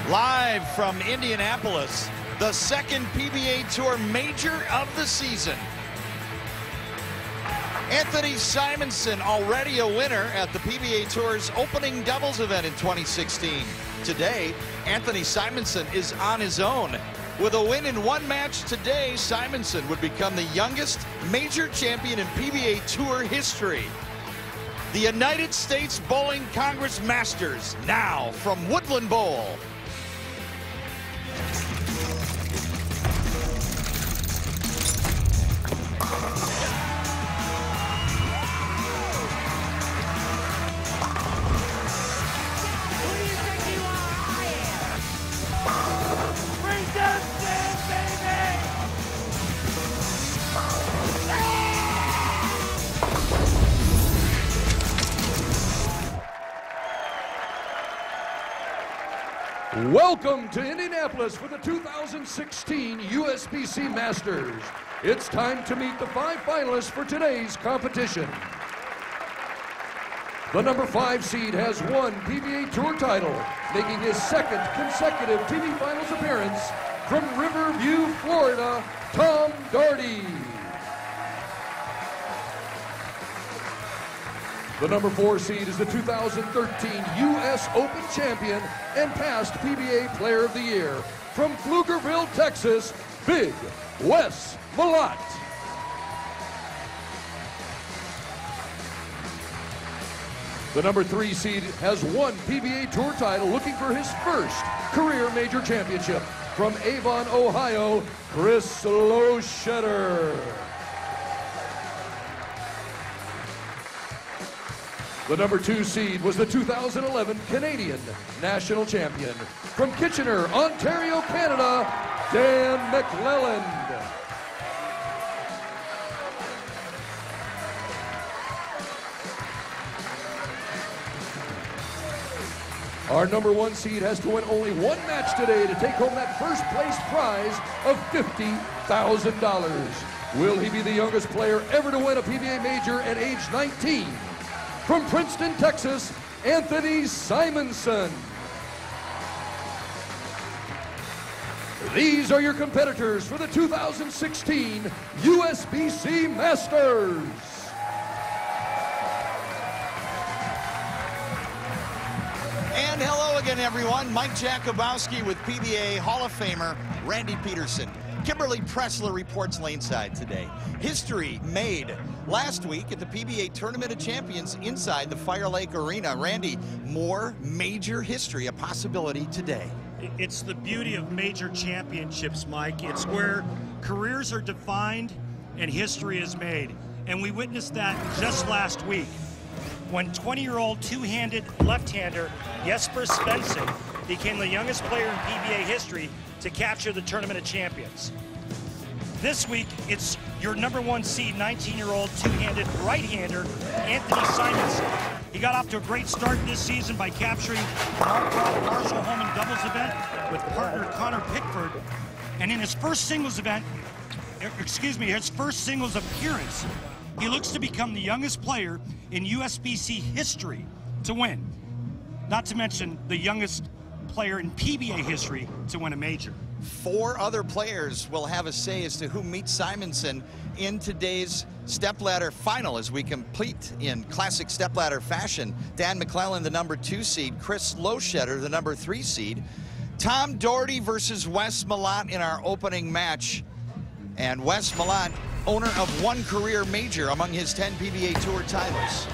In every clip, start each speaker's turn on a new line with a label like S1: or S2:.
S1: Live from Indianapolis, the second PBA Tour major of the season. Anthony Simonson, already a winner at the PBA Tour's opening doubles event in 2016. Today, Anthony Simonson is on his own. With a win in one match today, Simonson would become the youngest major champion in PBA Tour history. The United States Bowling Congress Masters, now from Woodland Bowl.
S2: Welcome to Indianapolis for the 2016 USBC Masters. It's time to meet the 5 finalists for today's competition. The number 5 seed has one PBA Tour title, making his second consecutive TV Finals appearance from Riverview, Florida, Tom Doherty. The number 4 seed is the 2013 U.S. Open champion and past PBA Player of the Year from Pflugerville, Texas, Big Wes Malott. The number 3 seed has one PBA Tour title, looking for his first career major championship from Avon, Ohio, Chris Loschetter. The number 2 seed was the 2011 Canadian national champion from Kitchener, Ontario, Canada, Dan McClelland. Our number 1 seed has to win only one match today to take home that first place prize of $50,000. Will he be the youngest player ever to win a PBA major at age 19? From Princeton, Texas, Anthony Simonson. These are your competitors for the 2016 USBC Masters.
S1: And hello again, everyone. Mike Jakubowski with PBA Hall of Famer Randy Peterson. Kimberly Pressler reports laneside today. History made last week at the PBA Tournament of Champions inside the Fire Lake Arena. Randy, more major history, a possibility today.
S3: It's the beauty of major championships, Mike. It's where careers are defined and history is made. And we witnessed that just last week when 20-year-old two-handed left-hander Jesper Svensson became the youngest player in PBA history to capture the Tournament of Champions. This week, it's your number 1 seed, 19-year-old two-handed right-hander, Anthony Simonson. He got off to a great start this season by capturing the Marshall Holman doubles event with partner Connor Pickford. And in his first singles event, his first singles appearance, he looks to become the youngest player in USBC history to win. Not to mention the youngest player in PBA history to win a major.
S1: 4 other players will have a say as to who meets Simonson in today's stepladder final as we complete in classic stepladder fashion. Dan McClelland, the number 2 seed, Chris Loschetter, the number 3 seed, Tom Doherty versus Wes Malott in our opening match. And Wes Malott, owner of one career major among his 10 PBA Tour titles.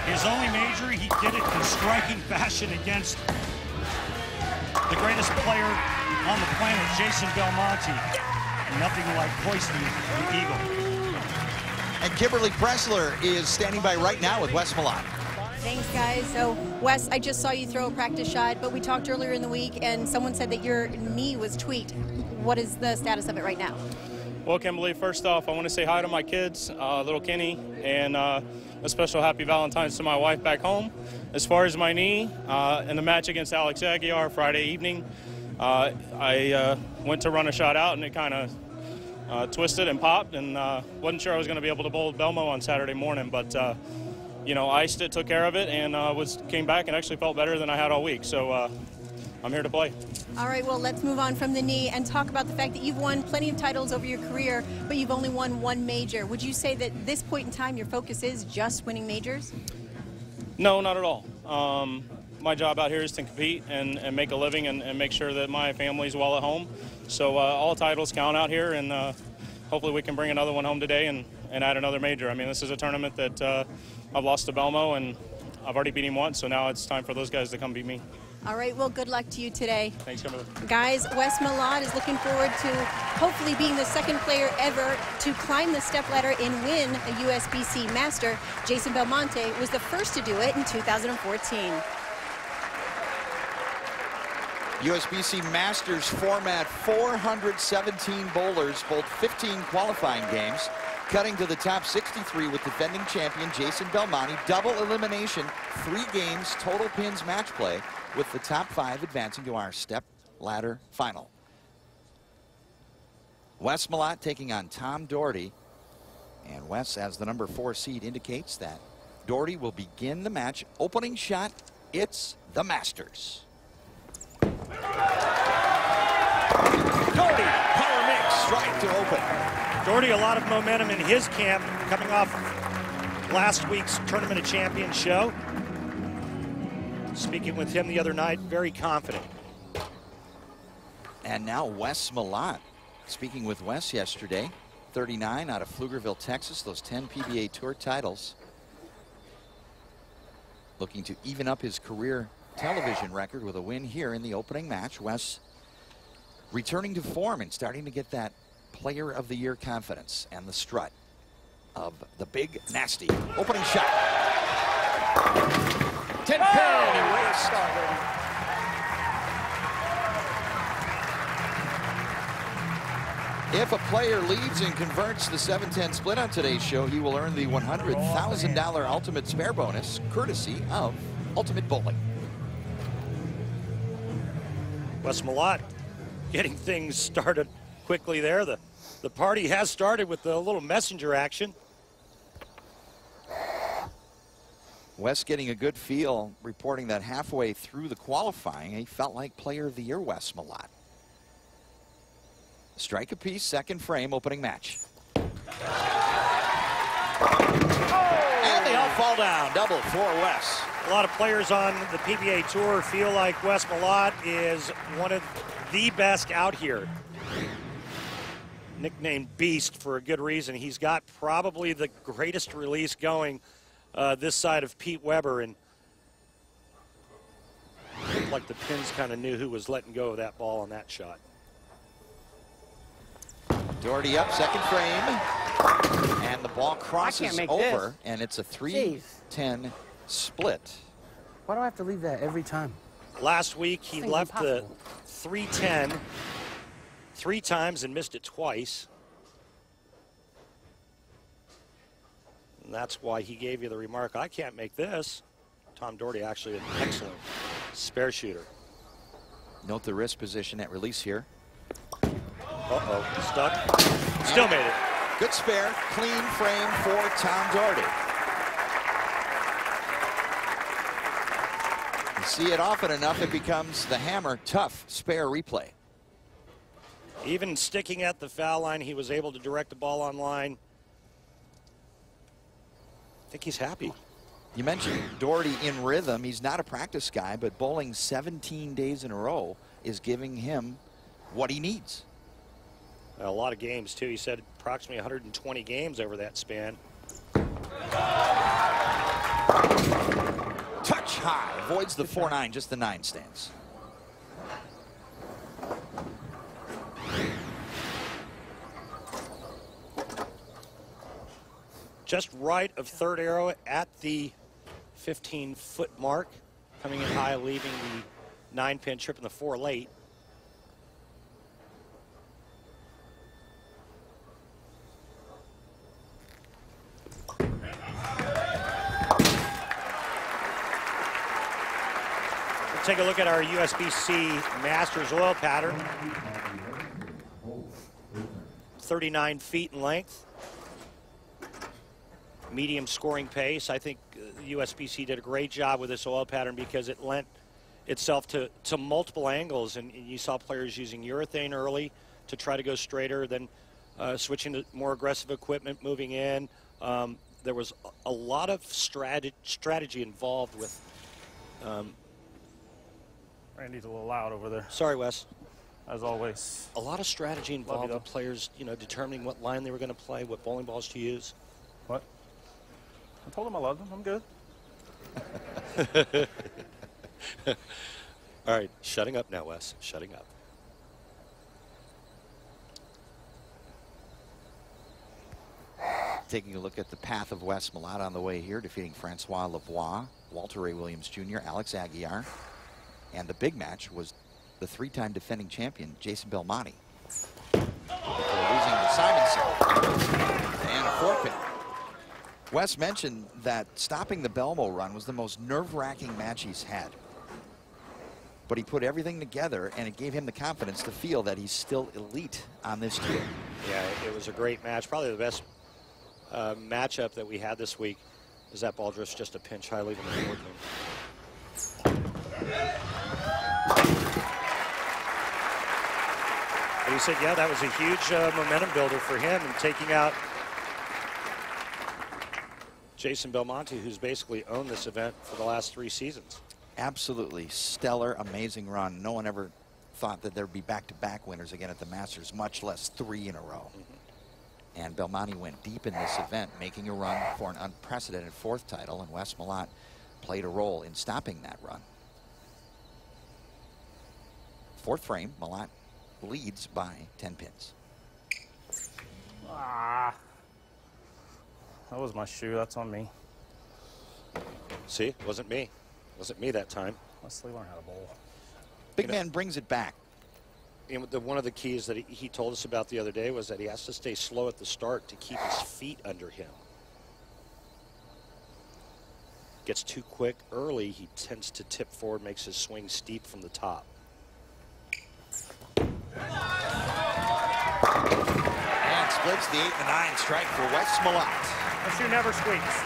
S3: His only major, he did it in striking fashion against the greatest player on the planet, Jason Belmonte. Nothing like hoisting the eagle.
S1: And Kimberly Pressler is standing by right now with Wes Malott.
S4: Thanks, guys. So, Wes, I just saw you throw a practice shot, but we talked earlier in the week, and someone said that your knee was tweaked. What is the status of it right now?
S5: Well, Kimberly, first off, I want to say hi to my kids, little Kenny, and a special happy Valentine's to my wife back home. As far as my knee, in the match against Alex Aguiar Friday evening, I went to run a shot out, and it kind of twisted and popped, and wasn't sure I was going to be able to bowl Belmo on Saturday morning, but you know, iced it, took care of it, and came back and actually felt better than I had all week. So I'm here to play.
S4: All right, well, let's move on from the knee and talk about the fact that you've won plenty of titles over your career, but you've only won one major. Would you say that at this point in time your focus is just winning majors?
S5: No, not at all. My job out here is to compete and make a living and make sure that my family's well at home. So all titles count out here, and hopefully we can bring another one home today and add another major. I mean, this is a tournament that I've lost to Belmo, and I've already beat him once, so now it's time for those guys to come beat me.
S4: All right, well, good luck to you today.
S5: Thanks, Kimberly.
S4: Guys, Wes Malott is looking forward to hopefully being the second player ever to climb the stepladder and win a USBC Master. Jason Belmonte was the first to do it in 2014.
S1: USBC Masters format, 417 bowlers, bowled 15 qualifying games, cutting to the top 63 with defending champion Jason Belmonte. Double elimination, 3 games, total pins match play, with the top 5 advancing to our step ladder final. Wes Malott taking on Tom Doherty. And Wes, as the number 4 seed, indicates that Doherty will begin the match. Opening shot, it's the Masters.
S6: Doherty, power mix,
S1: Strike to open.
S3: Doherty, a lot of momentum in his camp coming off last week's Tournament of Champions show. Speaking with him the other night, very confident.
S1: And now Wes Malott. Speaking with Wes yesterday, 39 out of Pflugerville, Texas, those 10 PBA Tour titles. Looking to even up his career television record with a win here in the opening match. Wes returning to form and starting to get that Player of the Year confidence and the strut of the big nasty opening shot.
S6: 10 pin erased.
S1: If a player leads and converts the 7-10 split on today's show, he will earn the $100,000 ultimate spare bonus, courtesy of Ultimate Bowling.
S3: Wes Malott getting things started quickly there. The party has started with a little messenger action.
S1: Wes getting a good feel, reporting that halfway through the qualifying, he felt like Player of the Year Wes Malott. Strike apiece, second frame, opening match. And they all fall down. Double for Wes.
S3: A lot of players on the PBA Tour feel like Wes Malott is one of the best out here. Nicknamed Beast for a good reason. He's got probably the greatest release going this side of Pete Weber, and looked like the pins kind of knew who was letting go of that ball on that shot.
S1: Doherty up, second frame, and the ball crosses over, and it's a 3-10 split.
S7: Why do I have to leave that every time?
S3: Last week he left the 3-10 3 times and missed it twice. And that's why he gave you the remark, I can't make this. Tom Doherty actually an excellent spare shooter.
S1: Note the wrist position at release here.
S3: Uh-oh, stuck. Still made it.
S1: Good spare, clean frame for Tom Doherty. You see it often enough, it becomes the hammer tough spare replay.
S3: Even sticking at the foul line, he was able to direct the ball on line. I think he's happy.
S1: You mentioned Doherty in rhythm. He's not a practice guy, but bowling 17 days in a row is giving him what he needs.
S3: A lot of games, too. He said approximately 120 games over that span.
S1: Touch high, avoids the 4-9, just the 9 stands.
S3: Just right of third arrow at the 15-foot mark. Coming in high, leaving the 9-pin, tripping the 4 late. Take a look at our USBC Masters oil pattern. 39 feet in length. Medium scoring pace. I think
S6: USBC did a great job with this oil pattern because it lent itself to multiple angles, and you saw players using urethane early to try to go straighter, then switching to more aggressive equipment, moving in. There was a lot of strategy involved with.
S8: Randy's a little loud over there.
S6: Sorry, Wes.
S8: As always.
S6: A lot of strategy involved with players, determining what line they were going to play, what bowling balls to use.
S8: What? I told him I loved him. I'm good.
S6: All right, shutting up now, Wes. Shutting up.
S1: Taking a look at the path of Wes Malott on the way here, defeating Francois Lavoie, Walter Ray Williams Jr., Alex Aguiar. And the big match was the three-time defending champion, Jason Belmonte. Before losing to Simonson. And a forfeit. Wes mentioned that stopping the Belmo run was the most nerve-wracking match he's had. But he put everything together, and it gave him the confidence to feel that he's still elite on this tour.
S6: Yeah, it was a great match. Probably the best matchup that we had this week. Is that ball drift's just a pinch high leaving the fourth one. He said, yeah, that was a huge momentum builder for him, and taking out Jason Belmonte, who's basically owned this event for the last 3 seasons.
S1: Absolutely stellar, amazing run. No one ever thought that there'd be back-to-back winners again at the Masters, much less 3 in a row. And Belmonte went deep in this event, making a run for an unprecedented 4th title, and Wes Malott played a role in stopping that run. 4th frame, Malott leads by 10 pins.
S8: Ah. That was my shoe. That's on me.
S6: See, it wasn't me. It wasn't me that time.
S8: Leslie learned how to bowl.
S1: Big man brings it back.
S6: And one of the keys that he told us about the other day was that he has to stay slow at the start to keep his feet under him. Gets too quick early, he tends to tip forward, makes his swing steep from the top.
S1: And splits the 8 and the 9 strike for Wes Malott.
S8: The shoe never squeaks.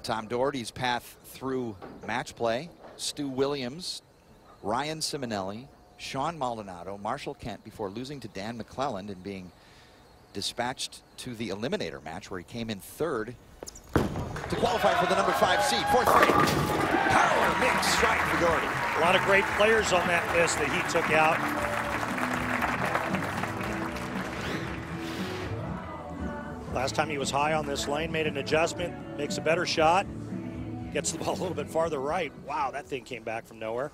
S1: Tom Doherty's path through match play, Stu Williams, Ryan Simonelli, Sean Maldonado, Marshall Kent, before losing to Dan McClelland and being dispatched to the eliminator match where he came in 3rd to qualify for the number 5 seed. 4th frame. Power mix strike for Doherty.
S6: A lot of great players on that list that he took out. Last time he was high on this lane, made an adjustment, makes a better shot, gets the ball a little bit farther right. Wow, that thing came back from nowhere.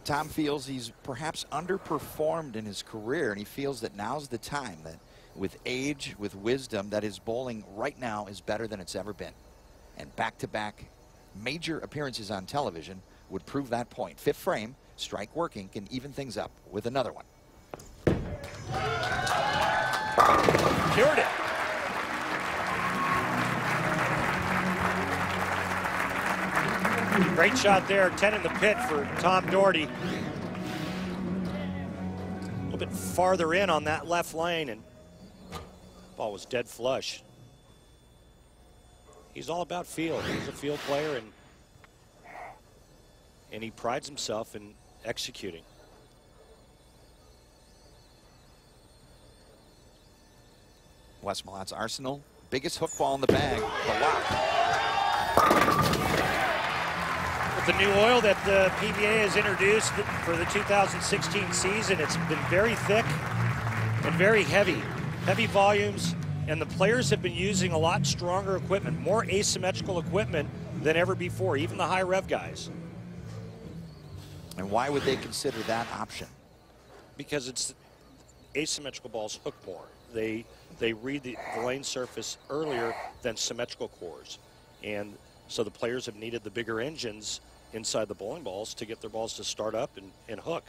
S1: Tom feels he's perhaps underperformed in his career, and he feels that now's the time, that with age, with wisdom, that his bowling right now is better than it's ever been. And back-to-back major appearances on television would prove that point. 5th frame, strike working, can even things up with another one.
S6: Cured it. Great shot there, 10 in the pit for Tom Doherty. A little bit farther in on that left lane, and ball was dead flush. He's all about feel. He's a field player, and he prides himself in executing.
S1: Wes Malott's arsenal, biggest hook ball in the bag, the lock.
S6: With the new oil that the PBA has introduced for the 2016 season, it's been very thick and very heavy. Heavy volumes, and the players have been using a lot stronger equipment, more asymmetrical equipment than ever before, even the high rev guys.
S1: And why would they consider that option?
S6: Because it's asymmetrical balls hook more. They read the lane surface earlier than symmetrical cores. And so the players have needed the bigger engines inside the bowling balls to get their balls to start up and hook.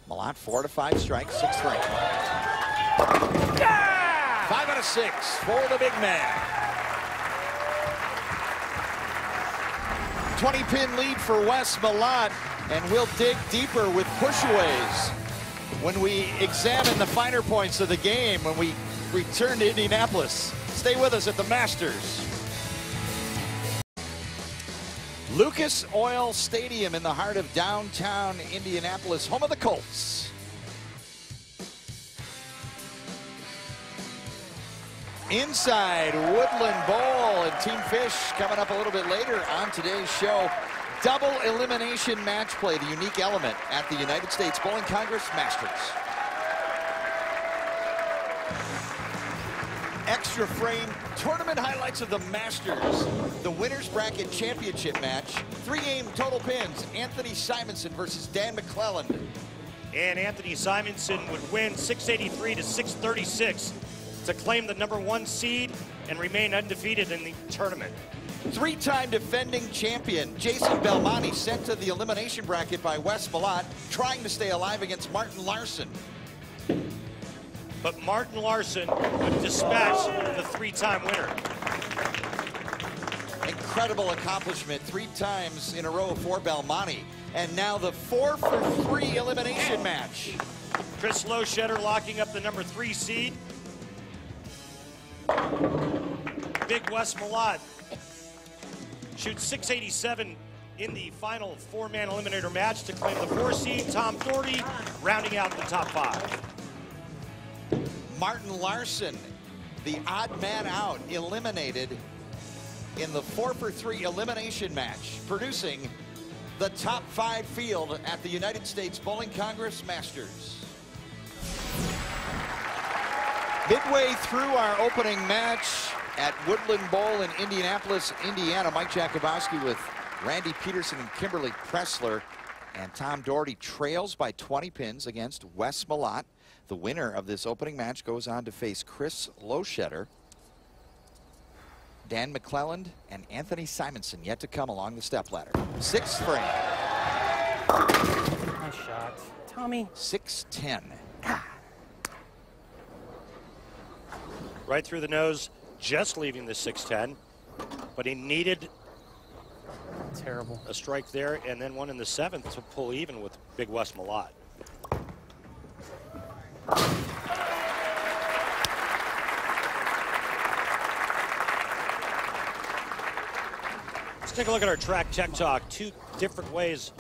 S1: Malott 4 to 5 strikes, 6th frame.
S6: Yeah!
S1: 5 out of 6 for the big man. 20-pin lead for Wes Malott, and we'll dig deeper with pushaways when we examine the finer points of the game when we return to Indianapolis. Stay with us at the Masters. Lucas Oil Stadium in the heart of downtown Indianapolis, home of the Colts. Inside Woodland Bowl, and Team Fish coming up a little bit later on today's show. Double elimination match play, the unique element at the United States Bowling Congress Masters. Extra frame tournament highlights of the Masters. The winner's bracket championship match. 3-game total pins. Anthony Simonson versus Dan McClelland.
S6: And Anthony Simonson would win 683 to 636 to claim the #1 seed and remain undefeated in the tournament.
S1: 3-time defending champion Jason Belmonte sent to the elimination bracket by Wes Malott, trying to stay alive against Martin Larson.
S6: But Martin Larson would dispatch the 3-time winner.
S1: Incredible accomplishment, 3 times in a row for Belmonte. And now the 4-for-3 elimination match.
S6: Chris Loschetter locking up the #3 seed. Big Wes Malott shoots 687 in the final 4-man eliminator match to claim the 4 seed. Tom Doherty rounding out the top 5.
S1: Martin Larson, the odd man out, eliminated in the 4-for-3 elimination match, producing the top 5 field at the United States Bowling Congress Masters. Midway through our opening match at Woodland Bowl in Indianapolis, Indiana, Mike Jakubowski with Randy Peterson and Kimberly Pressler, and Tom Doherty trails by 20 pins against Wes Malott. The winner of this opening match goes on to face Chris Loschetter. Dan McClelland and Anthony Simonson yet to come along the stepladder. 6th frame.
S7: Nice shot. Tommy.
S1: 6-10.
S6: Right through the nose, just leaving the 610, but he needed
S7: Terrible.
S6: a strike there and then one in the 7th to pull even with Big Wes Malott. Let's take a look at our track tech talk. 2 different ways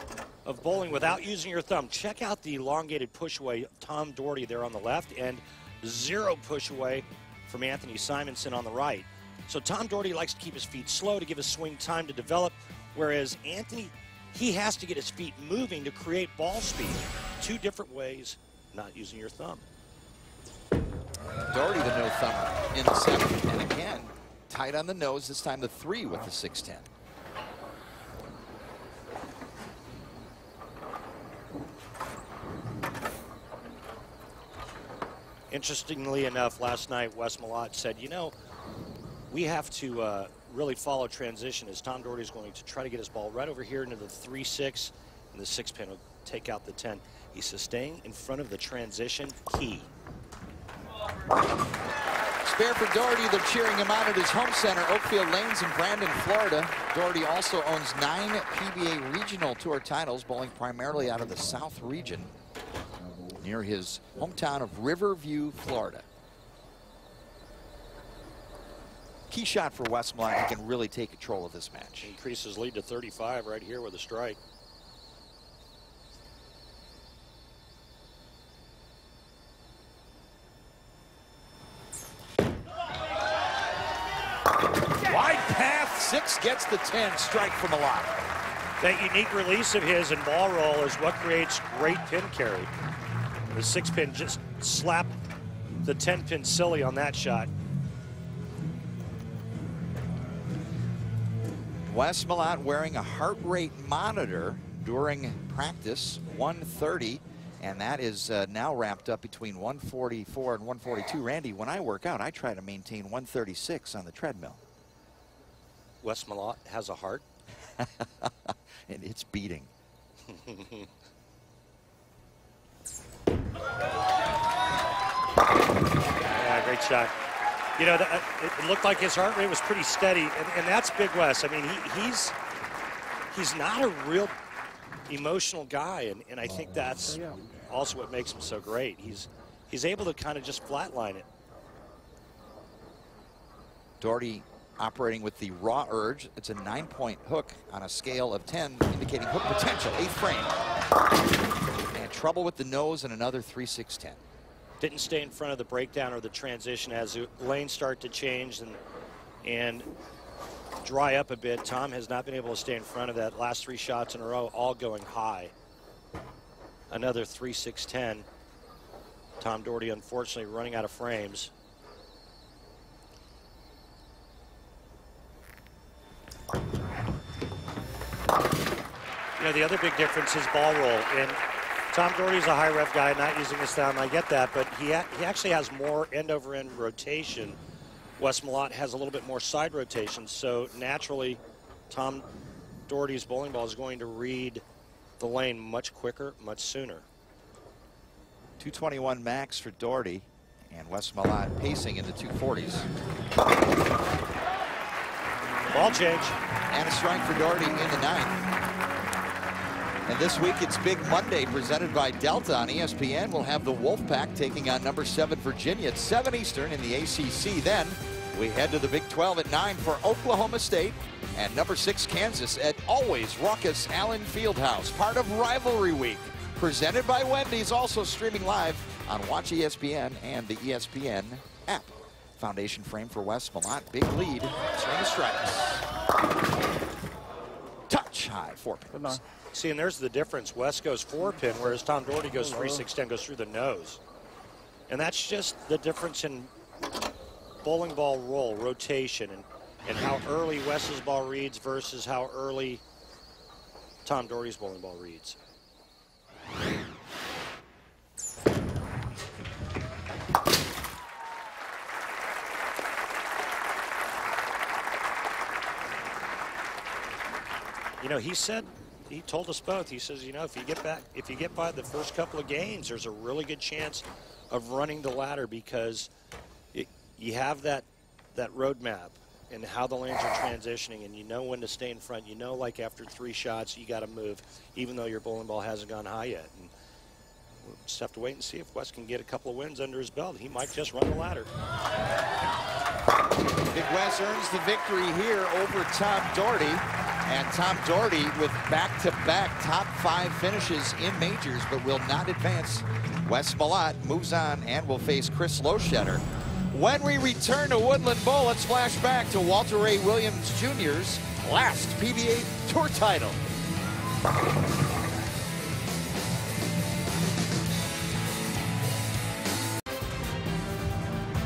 S6: of bowling without using your thumb. Check out the elongated push away, Tom Doherty there on the left, and 0 push away from Anthony Simonson on the right. So Tom Doherty likes to keep his feet slow to give his swing time to develop, whereas Anthony, he has to get his feet moving to create ball speed. 2 different ways, not using your thumb.
S1: Doherty the no thumber in the 7th, and again tight on the nose, this time the 3 with the 610.
S6: Interestingly enough, last night Wes Malott said, you know, we have to really follow transition as Tom Doherty is going to try to get his ball right over here into the 3-6, and the 6 pin will take out the 10. He says staying in front of the transition, key.
S1: Spare for Doherty. They're cheering him on at his home center, Oakfield Lanes in Brandon, Florida. Doherty also owns 9 PBA Regional Tour titles, bowling primarily out of the South region, near his hometown of Riverview, Florida. Key shot for Wes Malott. He can really take control of this match.
S6: Increases lead to 35 right here with a strike.
S1: Wide path, 6 gets the 10, strike from Malott.
S6: That unique release of his and ball roll is what creates great pin carry. The 6 pin just slapped the 10 pin silly on that shot.
S1: Wes Malott wearing a heart rate monitor during practice, 130, and that is now wrapped up between 144 and 142. Randy, when I work out, I try to maintain 136 on the treadmill.
S6: Wes Malott has a heart.
S1: And it's beating.
S6: Yeah, great shot. You know, it looked like his heart rate was pretty steady, and that's Big Wes. I mean, he's not a real emotional guy, and I think that's also what makes him so great. He's able to kind of just flatline it.
S1: Doherty operating with the raw urge. It's a 9-point hook on a scale of 10, indicating hook potential. 8th frame. And trouble with the nose and another 3-6-10.
S6: Didn't stay in front of the breakdown or the transition as the lanes start to change and dry up a bit. Tom has not been able to stay in front of that. Last 3 shots in a row, all going high. Another 3-6-10. Tom Doherty, unfortunately, running out of frames. You know, the other big difference is ball roll. And Tom Doherty's a high rev guy, not using his thumb. I get that, but he actually has more end-over-end rotation. Wes Malott has a little bit more side rotation, so naturally, Tom Doherty's bowling ball is going to read the lane much quicker, much sooner.
S1: 221 max for Doherty, and Wes Malott pacing in the 240s.
S6: Ball change.
S1: And a strike for Doherty in the 9th. And this week it's Big Monday presented by Delta on ESPN. We'll have the Wolfpack taking on number 7 Virginia at 7 Eastern in the ACC. Then we head to the Big 12 at 9 for Oklahoma State and number 6 Kansas at always raucous Allen Fieldhouse. Part of Rivalry Week presented by Wendy's, also streaming live on Watch ESPN and the ESPN app. Foundation frame for Wes Malott. Big lead. String of strikes. Touch high 4-pin.
S6: See, and there's the difference. Wes goes 4-pin, whereas Tom Doherty goes 3-6-10, goes through the nose. And that's just the difference in bowling ball roll, rotation, and how early Wes's ball reads versus how early Tom Doherty's bowling ball reads. You know, he told us both, he says, you know, if you get by the first couple of games, there's a really good chance of running the ladder because you have that roadmap and how the lanes are transitioning, and you know when to stay in front. You know, like after 3 shots, you got to move, even though your bowling ball hasn't gone high yet. And we'll just have to wait and see if Wes can get a couple of wins under his belt. He might just run the ladder.
S1: Big Wes earns the victory here over Tom Doherty. And Tom Doherty with back-to-back top 5 finishes in majors, but will not advance. Wes Malott moves on and will face Chris Loschetter. When we return to Woodland Bowl, let's flash back to Walter Ray Williams Jr.'s last PBA Tour title.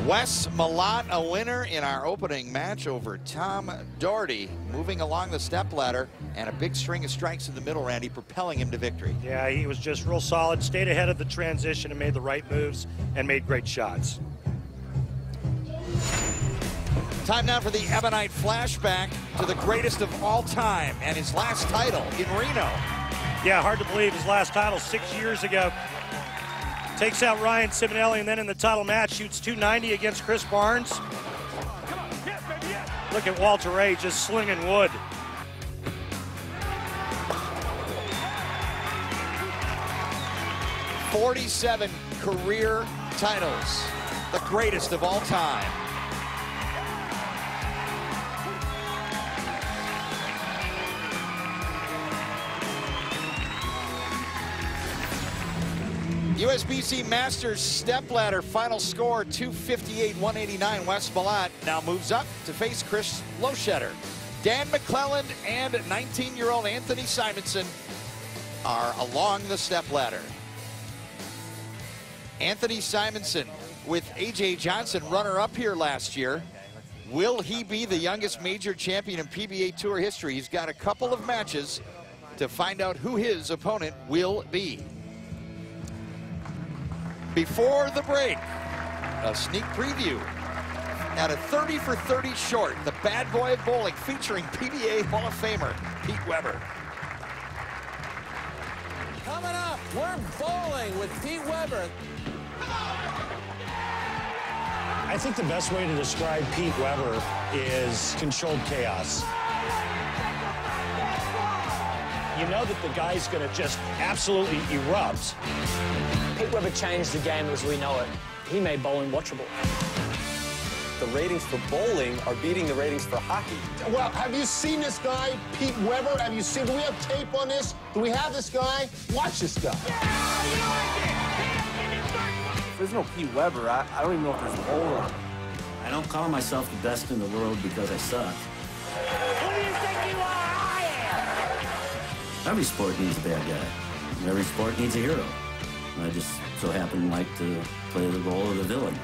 S1: Wes Malott, a winner in our opening match over Tom Doherty, moving along the stepladder, and a big string of strikes in the middle, Randy, propelling him to victory.
S6: Yeah, he was just real solid, stayed ahead of the transition and made the right moves and made great shots.
S1: Time now for the Ebonite flashback to the greatest of all time and his last title in Reno.
S6: Yeah, hard to believe his last title 6 years ago. Takes out Ryan Simonelli, and then in the title match shoots 290 against Chris Barnes. Look at Walter Ray just slinging wood.
S1: "47 career titles, the greatest of all time. USBC Masters stepladder final score 258-189. Wes Malott now moves up to face Chris Loschetter. Dan McClelland and 19-year-old Anthony Simonson are along the stepladder. Anthony Simonson with A.J. Johnson, runner-up here last year. Will he be the youngest major champion in PBA Tour history? He's got a couple of matches to find out who his opponent will be. Before the break, a sneak preview at a 30 for 30 short, the bad boy of bowling, featuring PBA Hall of Famer Pete Weber.
S9: Coming up, we're bowling with Pete Weber.
S10: I think the best way to describe Pete Weber is controlled chaos. you know that the guy's going to just absolutely erupt.
S11: Pete Weber changed the game as we know it. He made bowling watchable.
S12: The ratings for bowling are beating the ratings for hockey.
S13: Well, have you seen this guy, Pete Weber? Have you seen, do we have tape on this? Do we have this guy? Watch this guy.
S14: If there's no Pete Weber, I don't even know if there's bowling.
S15: I don't call myself the best in the world because I suck.
S16: Who do you think you are? I am!
S15: Every sport needs a bad guy. Every sport needs a hero. I just so happen to like to play the role of the villain.